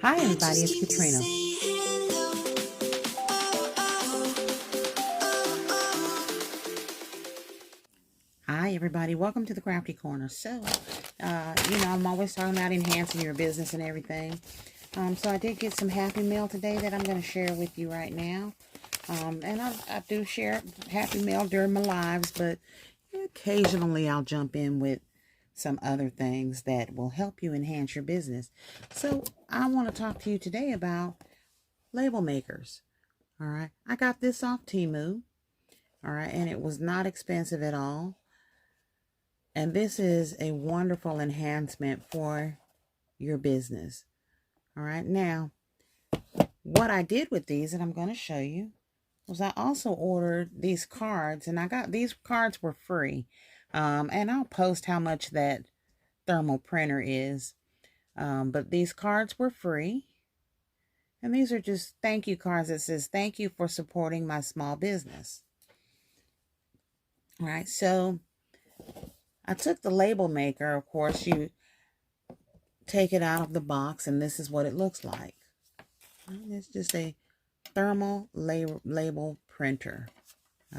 Hi everybody, it's Katrina. Hi everybody, welcome to the Krafty Korner. So, I'm always talking about enhancing your business and everything. So I did get some happy mail today that I'm going to share with you right now. And I do share happy mail during my lives, but occasionally I'll jump in with some other things that will help you enhance your business. So I want to talk to you today about label makers. All right, I got this off Temu. All right, and it was not expensive at all. And this is a wonderful enhancement for your business. All right, now what I did with these, and I'm going to show you, was I also ordered these cards, and I got these cards were free. And I'll post how much that thermal printer is. But these cards were free. And these are just thank you cards that says, thank you for supporting my small business. All right, so I took the label maker. Of course, you take it out of the box, and this is what it looks like. It's just a thermal label printer.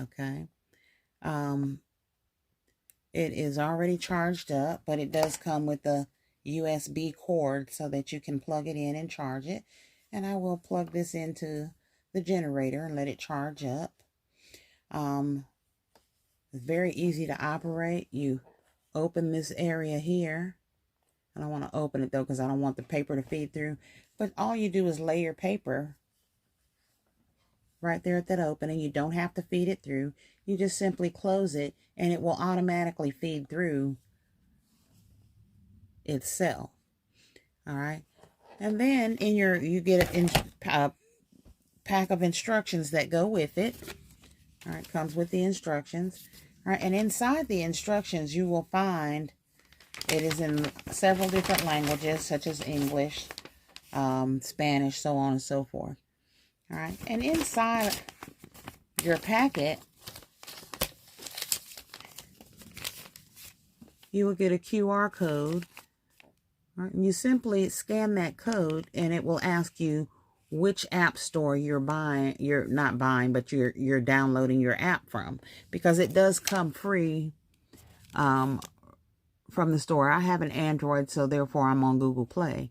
Okay. It is already charged up, but it does come with a USB cord so that you can plug it in and charge it. And I will plug this into the generator and let it charge up. It's very easy to operate. You open this area here. I don't want to open it though because I don't want the paper to feed through. But all you do is lay your paper right there at that opening. You don't have to feed it through. You just simply close it and it will automatically feed through itself. All right. And then you get a pack of instructions that go with it. All right, comes with the instructions. All right, and inside the instructions you will find it is in several different languages such as English, Spanish, so on and so forth. All right, and inside your packet you will get a QR code. All right, and you simply scan that code and it will ask you which app store you're downloading your app from, because it does come free from the store. I have an Android, so therefore I'm on Google Play.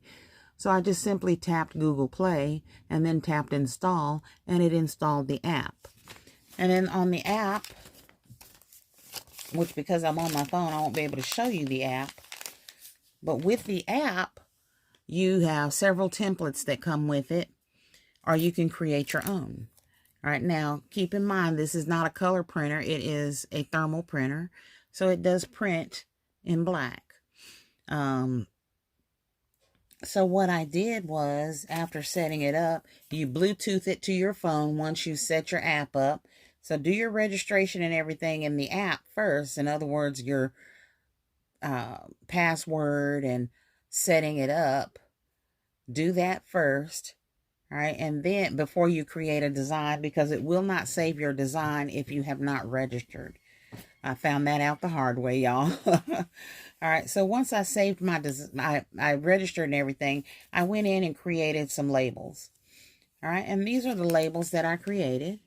So I just simply tapped Google Play and then tapped install, and it installed the app. And then on the app, which because I'm on my phone, I won't be able to show you the app. But with the app, you have several templates that come with it, or you can create your own. All right, now keep in mind, this is not a color printer. It is a thermal printer. So it does print in black. So what I did was, after setting it up, you Bluetooth it to your phone once you set your app up. So do your registration and everything in the app first. In other words, your password and setting it up. Do that first. All right, and then before you create a design, because it will not save your design if you have not registered. I found that out the hard way, y'all. All right, so once I saved my design, I registered and everything, I went in and created some labels. All right, and these are the labels that I created.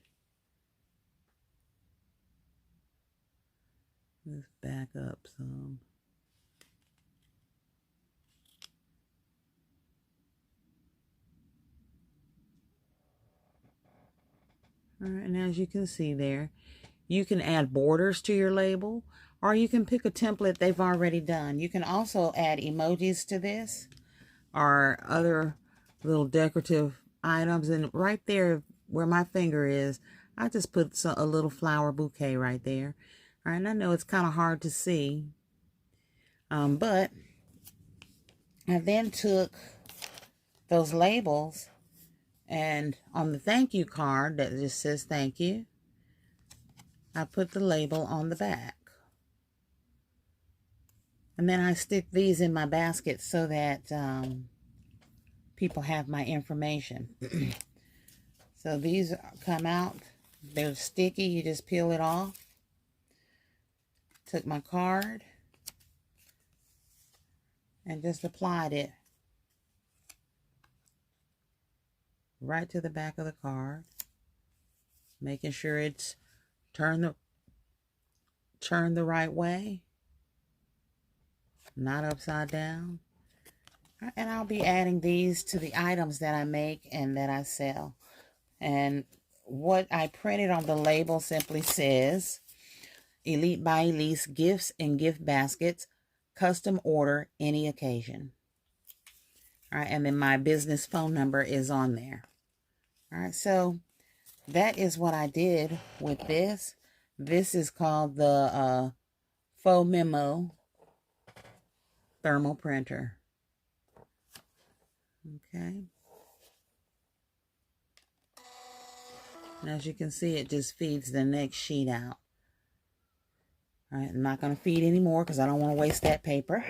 Let's back up some. All right, and as you can see there, you can add borders to your label, or you can pick a template they've already done. You can also add emojis to this, or other little decorative items. And right there where my finger is, I just put a little flower bouquet right there. All right, and I know it's kind of hard to see, but I then took those labels, and on the thank you card that just says thank you, I put the label on the back. And then I stick these in my basket so that people have my information. So these come out. They're sticky. You just peel it off. Took my card and just applied it right to the back of the card, making sure it's turned the right way, not upside down. And I'll be adding these to the items that I make and that I sell. And what I printed on the label simply says, Elite by Elise gifts and gift baskets, custom order any occasion. All right, and then my business phone number is on there. All right, so that is what I did with this. This is called the Faux Memo thermal printer. Okay. And as you can see, it just feeds the next sheet out. All right, I'm not going to feed anymore because I don't want to waste that paper.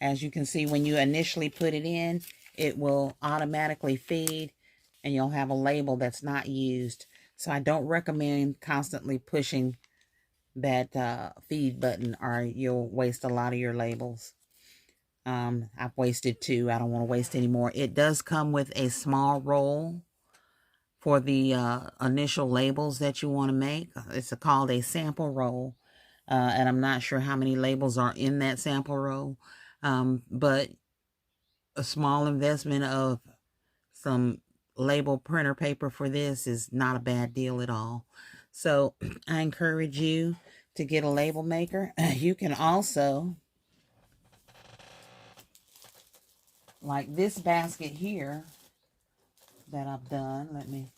As you can see, when you initially put it in, it will automatically feed and you'll have a label that's not used. So I don't recommend constantly pushing that feed button or you'll waste a lot of your labels. I've wasted 2. I don't want to waste any more. It does come with a small roll for the initial labels that you want to make. It's called a sample roll. And I'm not sure how many labels are in that sample roll. But a small investment of some label printer paper for this is not a bad deal at all. So I encourage you to get a label maker. You can also, like this basket here that I've done, let me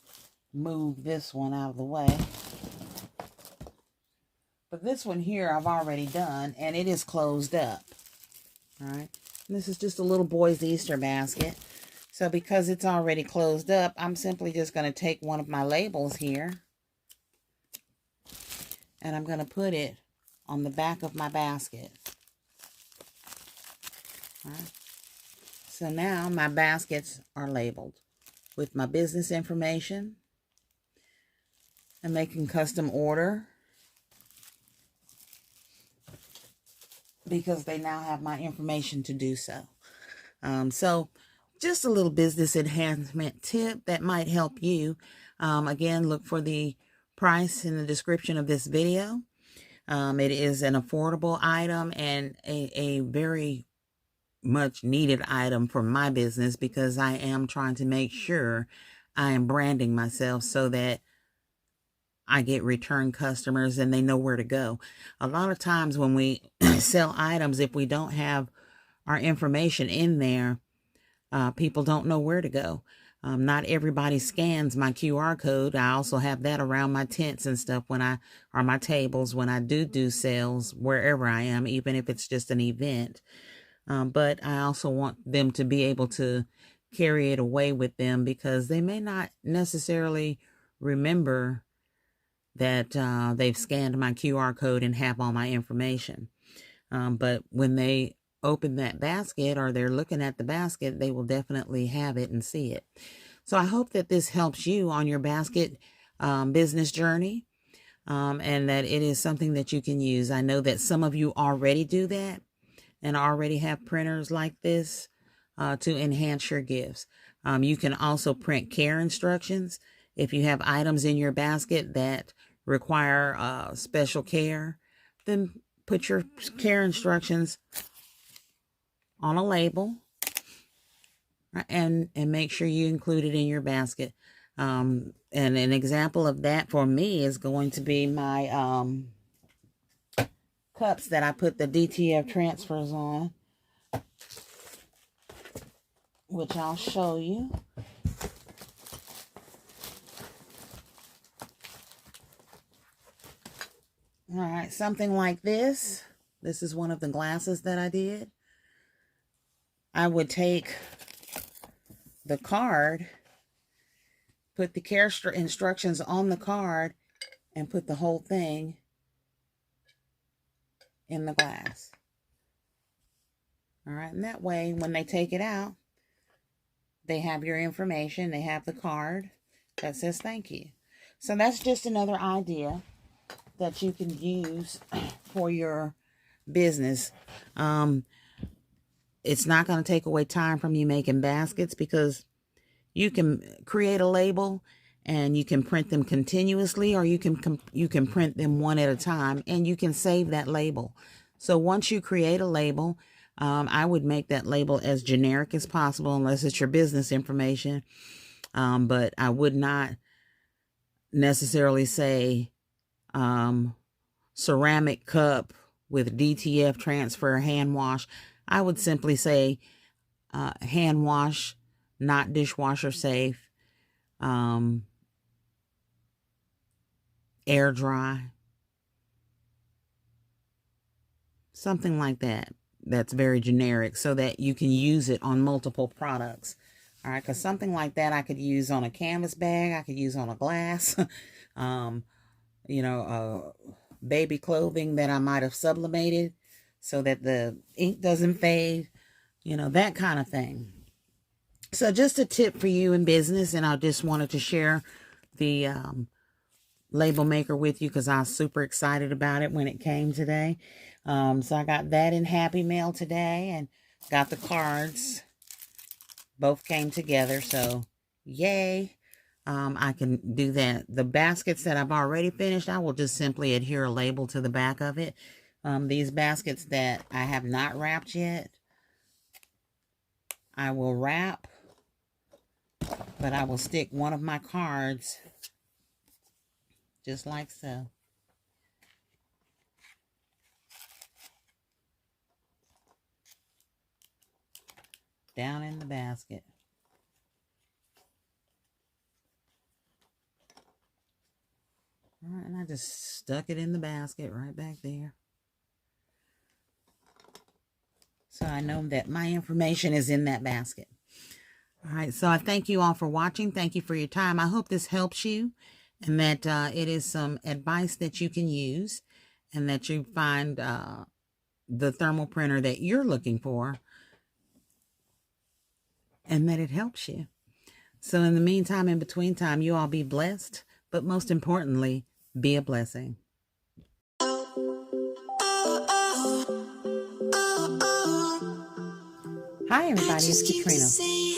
move this one out of the way. But this one here I've already done, and it is closed up. All right. And this is just a little boy's Easter basket. So because it's already closed up, I'm simply just going to take one of my labels here. And I'm going to put it on the back of my basket. All right. So now my baskets are labeled with my business information. I'm making custom order because they now have my information to do so. So just a little business enhancement tip that might help you. Again, look for the price in the description of this video. It is an affordable item and a very much needed item for my business because I am trying to make sure I am branding myself so that I get return customers and they know where to go. A lot of times when we sell items, if we don't have our information in there, people don't know where to go. Not everybody scans my QR code. I also have that around my tents and stuff or my tables when I do sales wherever I am, even if it's just an event. But I also want them to be able to carry it away with them because they may not necessarily remember that they've scanned my QR code and have all my information. But when they open that basket or they're looking at the basket, they will definitely have it and see it. So I hope that this helps you on your basket business journey and that it is something that you can use. I know that some of you already do that and already have printers like this to enhance your gifts. You can also print care instructions. If you have items in your basket that require special care, then put your care instructions on a label and make sure you include it in your basket. And an example of that for me is going to be my cups that I put the DTF transfers on, which I'll show you. All right, something like this. This is one of the glasses that I did. I would take the card, put the care instructions on the card, and put the whole thing in the glass. All right, and that way, when they take it out, they have your information. They have the card that says thank you. So that's just another idea that you can use for your business. It's not going to take away time from you making baskets because You can create a label and you can print them continuously, or you can print them one at a time, and you can save that label. So once you create a label, I would make that label as generic as possible unless it's your business information. But I would not necessarily say ceramic cup with DTF transfer hand wash. I would simply say hand wash, not dishwasher safe, air dry, something like that. That's very generic so that you can use it on multiple products. All right, because something like that I could use on a canvas bag, I could use on a glass, you know, baby clothing that I might have sublimated so that the ink doesn't fade, you know, that kind of thing. So just a tip for you in business, and I just wanted to share the label maker with you because I was super excited about it when it came today. So I got that in Happy Mail today and got the cards. Both came together, so yay. I can do that. The baskets that I've already finished, I will just simply adhere a label to the back of it. These baskets that I have not wrapped yet, I will wrap, but I will stick one of my cards just like so. Down in the basket. All right, and I just stuck it in the basket right back there. So I know that my information is in that basket. All right, so I thank you all for watching. Thank you for your time. I hope this helps you and that it is some advice that you can use and that you find the thermal printer that you're looking for and that it helps you. So in the meantime, in between time, you all be blessed, but most importantly, be a blessing. Hi, everybody. It's Katrina.